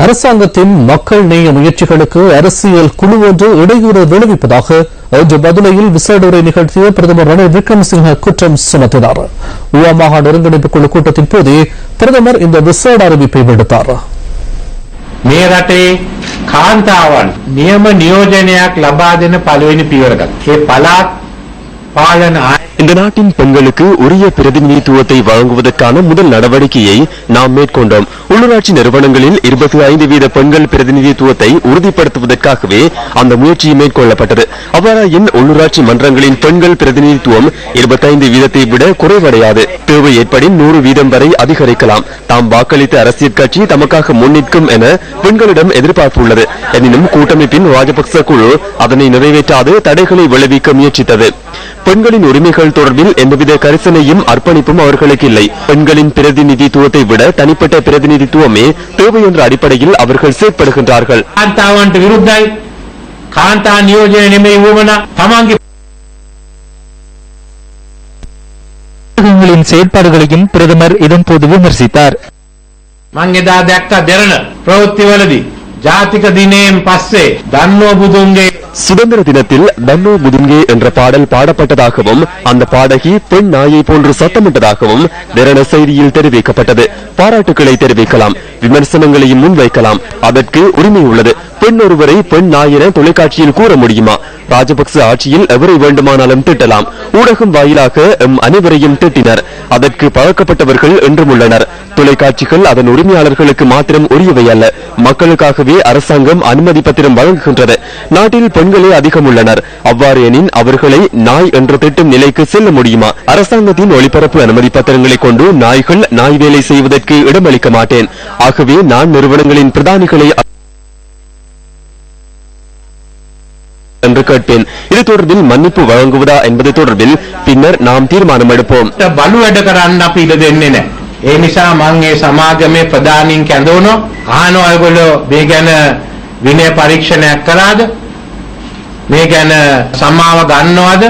அரசாங்கத்தின் மக்கள் நேய முயற்சிகளுக்கு அரசியல் குழு ஒன்று இடையூறு விளைவிப்பதாக இன்று பதுளையில் விசேட உரை நிகழ்த்திய பிரதமர் ரணில் விக்ரமசிங்க குற்றம் சுமத்தினார். ஊவா மாகாண ஒருங்கிணைப்பு குழு கூட்டத்தின் போதே பிரதமர் இந்த விசேட அறிவிப்பை விடுத்தார். මේ රටේ කාන්තාවන් නියම නියෝජනයක් ලබා දෙන පළවෙනි පියවර ගත්තා. ඒ පළාත් පාලන இந்த நாட்டின் பெண்களுக்கு உரிய பிரதிநிதித்துவத்தை வழங்குவதற்கான முதல் நடவடிக்கையை நாம் மேற்கொண்டோம். உள்ளூராட்சி நிறுவனங்களில் 25% பெண்கள் பிரதிநிதித்துவத்தை உறுதிப்படுத்துவதற்காகவே அந்த முயற்சி மேற்கொள்ளப்பட்டது. அவ்வாறாயின் உள்ளூராட்சி மன்றங்களின் பெண்கள் பிரதிநிதித்துவம் 25% விட குறைவடையாது. தேவை ஏற்படின் 100% வரை அதிகரிக்கலாம். தாம் வாக்களித்த அரசியல் கட்சி தமக்காக முன்னிற்கும் என பெண்களிடம் எதிர்பார்ப்பு உள்ளது. எனினும் கூட்டமைப்பின் ராஜபக்ச குழு அதனை நிறைவேற்றாது தடைகளை விளைவிக்க முயற்சித்தது. பெண்களின் உரிமைகள் தொடர்பில் எந்தவித கரிசனையும் அர்ப்பணிப்பும் அவர்களுக்கு இல்லை. பெண்களின் பிரதிநிதித்துவத்தை விட தனிப்பட்ட பிரதிநிதித்துவமே தேவை என்ற அடிப்படையில் அவர்கள் செயற்படுகின்றார்கள். செயற்பாடுகளையும் பிரதமர் இதன்போது விமர்சித்தார். ஜாதிக தினேம் பஸ்ஸே தன்னோ புதுங்கே சுதந்திர தினத்தில் தன்னோ புதுங்கே என்ற பாடல் பாடப்பட்டதாகவும் அந்த பாடகி பெண் நாயை போன்று சத்தமிட்டதாகவும் நிரண செய்தியில் தெரிவிக்கப்பட்டது. பாராட்டுக்களை தெரிவிக்கலாம், விமர்சனங்களையும் முன்வைக்கலாம், அதற்கு உரிமை உள்ளது. பெண் ஒருவரை பெண் நாய் என தொலைக்காட்சியில் கூற முடியுமா? ராஜபக்ச ஆட்சியில் எவரை வேண்டுமானாலும் திட்டலாம். ஊடகம் வாயிலாக அனைவரையும் திட்டினர். அதற்கு பழக்கப்பட்டவர்கள் என்றும் உள்ளனர். தொலைக்காட்சிகள் அதன் உரிமையாளர்களுக்கு மாத்திரம் உரியவை அல்ல, மக்களுக்காகவே அரசாங்கம் அனுமதி பத்திரம் வழங்குகின்றது. நாட்டில் பெண்களே அதிகம் உள்ளனர். அவ்வாறு எனின் அவர்களை நாய் என்று திட்டும் நிலைக்கு செல்ல முடியுமா? அரசாங்கத்தின் ஒளிபரப்பு அனுமதி பத்திரங்களை கொண்டு நாய்கள் நாய் வேலை செய்வதற்கு இடமளிக்க மாட்டேன். ஆகவே நான் நிறுவனங்களின் பிரதானிகளை என்று கேட்பேன். இது தொடர்பில் மன்னிப்பு வழங்குவதா என்பது தொடர்பில் பின்னர் நாம் தீர்மானம் எடுப்போம். ඒ නිසා මම මේ සමාගමේ ප්‍රධානීන් කැඳවනවා. අහනවා ඔයගොල්ලෝ මේ ගැන විනය පරීක්ෂණයක් කළාද? මේ ගැන සමාව ගන්නවද?